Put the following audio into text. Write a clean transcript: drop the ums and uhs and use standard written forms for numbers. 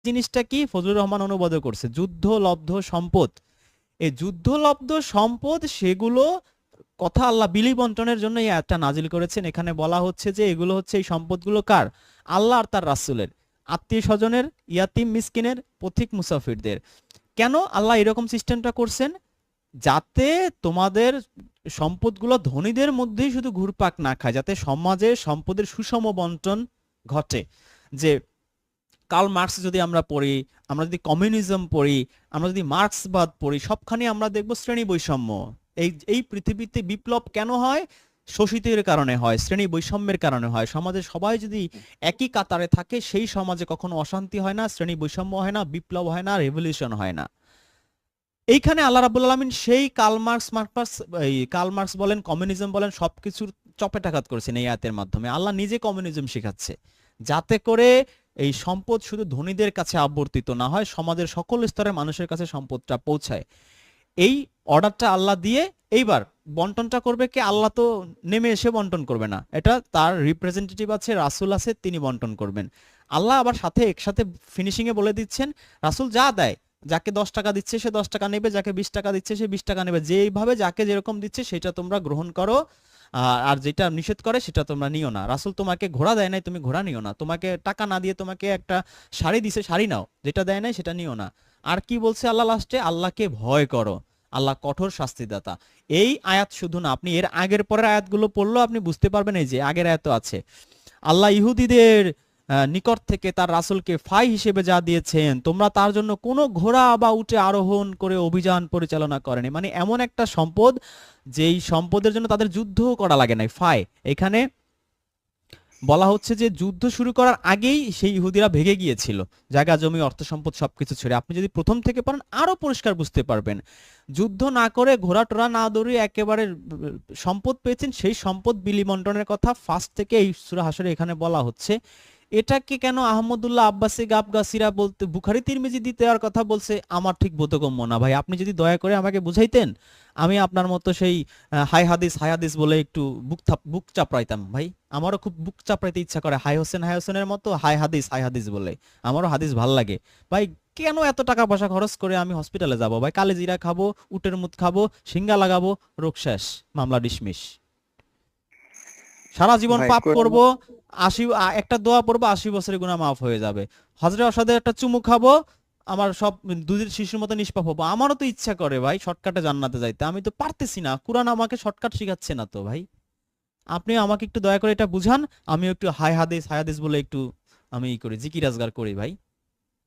জিনিসটা কি ফজলুর রহমান অনুবাদ করছে, যুদ্ধলব্ধ সম্পদ। এই যুদ্ধলব্ধ সম্পদ সেগুলো কথা আল্লাহ বিলি বন্টনের জন্য এই আয়াতটা নাজিল করেছেন। এখানে বলা হচ্ছে যে এগুলো হচ্ছে, এই সম্পদগুলো কার? আল্লাহ আর তার রাসূলের, আত্মীয় স্বজনের, ইয়াতিম মিসকিনের, পথিক মুসাফিরদের। কেন আল্লাহ এরকম সিস্টেমটা করছেন? যাতে তোমাদের সম্পদগুলো ধনীদের মধ্যেই শুধু ঘুরপাক না খায়, যাতে সমাজে সম্পদের সুষম বন্টন ঘটে। যে কার্ল মার্কস যদি আমরা পড়ি, আমরা যদি কমিউনিজম পড়ি, আমরা যদি মার্ক্সবাদ পড়ি, সবখানে আমরা দেখব শ্রেণী বৈষম্য। এই এই পৃথিবীতে বিপ্লব কেন হয়? শোষিতের কারণে হয়, শ্রেণী বৈষম্যের কারণে হয়। সমাজে সবাই যদি একই কাতারে থাকে, সেই সমাজে কখনো অশান্তি হয় না, শ্রেণী বৈষম্য হয় না, বিপ্লব হয় না, রেভলিউশন হয় না। এইখানে আল্লাহ রাব্বুল আলামিন সেই কার্ল মার্কস বলেন, কমিউনিজম বলেন, সবকিছুর চপেটাঘাত করেছেন এই আয়াতের মাধ্যমে। আল্লাহ নিজে কমিউনিজম শেখাচ্ছে, যাতে করে এই সম্পদ শুধু ধনীদের কাছে আবর্তিত না হয়, সমাজের সকল স্তরের মানুষের কাছে সম্পদটা পৌঁছায়। এই অর্ডারটা আল্লাহ দিয়ে এইবার বন্টনটা করবে কে? আল্লাহ তো নেমে এসে বন্টন করবে না, এটা তার রিপ্রেজেন্টেটিভ আছে, রাসূল আছে, তিনি বন্টন করবেন। আল্লাহ আবার সাথে একসাথে ফিনিশিং এ বলে দিচ্ছেন, রাসূল যা দেয়, যাকে 10 টাকা দিচ্ছে সে 10 টাকা নেবে, যাকে 20 টাকা দিচ্ছে সে 20 টাকা নেবে, যেইভাবে যাকে যেরকম দিচ্ছে সেটা তোমরা গ্রহণ করো, আর যেটা নিষেধ করে সেটা তোমরা নিও না। রাসূল তোমাকে ঘোড়া দেয় নাই, তুমি ঘোড়া নিও না। তোমাকে টাকা না দিয়ে তোমাকে একটা শাড়ি দিছে, শাড়ি নাও। যেটা দেয় নাই সেটা নিও না। আর কি বলছে আল্লাহ লাস্টে? আল্লাহকে ভয় করো, আল্লাহ কঠোর শাস্তিদাতা। এই আয়াত শুধু না, আপনি এর আগের পরের আয়াতগুলো পড়লেও আপনি বুঝতে পারবেন। এই যে আগের আয়াত আছে, আল্লাহ ইহুদিদের নিকট থেকে তার রাসূলকে ফাই হিসেবে যা দিয়েছেন, তোমরা তার জন্য কোনো ঘোড়া বা উটে আরোহণ করে অভিযান পরিচালনা করেনি। মানে এমন একটা সম্পদ, যেই সম্পদের জন্য তাদের যুদ্ধও করা লাগে নাই, ফাই। এখানে বলা হচ্ছে যে যুদ্ধ শুরু করার আগেই সেই ইহুদিরা ভেগে গিয়েছিল, জায়গা জমি অর্থ সম্পদ সবকিছু ছেড়ে। আপনি যদি প্রথম থেকে পড়েন আরো পরিষ্কার বুঝতে পারবেন। যুদ্ধ না করে, ঘোড়া টোরা না দৌড়িয়ে একেবারে সম্পদ পেয়েছেন, সেই সম্পদ বিলি বন্টনের কথা ফার্স্ট থেকে এই সূরা হাশরে এখানে বলা হচ্ছে। এটাকে কেন আহমদুল্লাহ আব্বাসী গাবগাসিরা বলতে, বুখারী তিরমিজি দিতে আর কথা বলছে, আমার ঠিক বোধগম্য না ভাই। আপনি যদি দয়া করে আমাকে বুঝাইতেন, আমি আপনার মতো সেই হাই হাদিস বলে একটু বুক চাপড়াইতাম ভাই। আমারও খুব বুক চাপড়াইতে ইচ্ছা করে, হাই হোসেনের মতো হাই হাদিস বলে। আমারও হাদিস ভাল লাগে ভাই। কেন এত টাকা পয়সা খরচ করে আমি হসপিটালে যাব ভাই? কালে জিরা খাবো, উটের মুত খাবো, সিঙ্গা লাগাবো, রোগ শেষ, মামলা ডিসমিস। সারা জীবন ভাই পাপ কোরআন। করব, একটা দোয়া পড়বো, 80 বছরের গুনাহ মাফ হয়ে যাবে। হজরে অসাদে একটা চুমু খাবো, আমার সব দুধের শিশুর মতো নিষ্পাপ হবো। আমারও তো ইচ্ছা করে ভাই শর্টকাটে জান্নাতে যাইতে, আমি তো পারতেছি না। কুরআন আমাকে শর্টকাট শিখাচ্ছে না তো ভাই। আপনি আমাকে একটু দয়া করে এটা বুঝান, আমিও একটু হাই হাদিস বলে একটু আমি ই করি, জিকির আজগার করি ভাই।